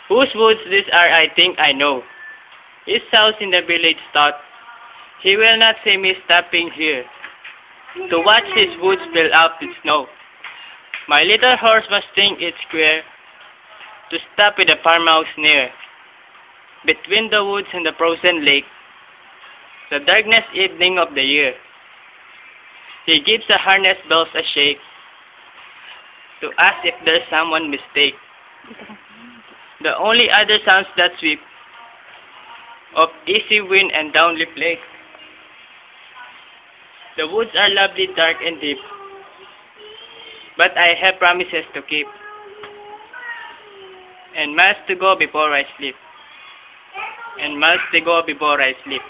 Whose woods these are I think I know. His house in the village thought, he will not see me stopping here, to watch his woods fill up with snow. My little horse must think it queer, to stop with a farmhouse near, between the woods and the frozen lake, the darkness evening of the year. He gives the harness bells a shake, to ask if there's someone mistake. The only other sounds that sweep, of easy wind and downleaf lake. The woods are lovely, dark and deep, but I have promises to keep, and miles to go before I sleep, and miles to go before I sleep.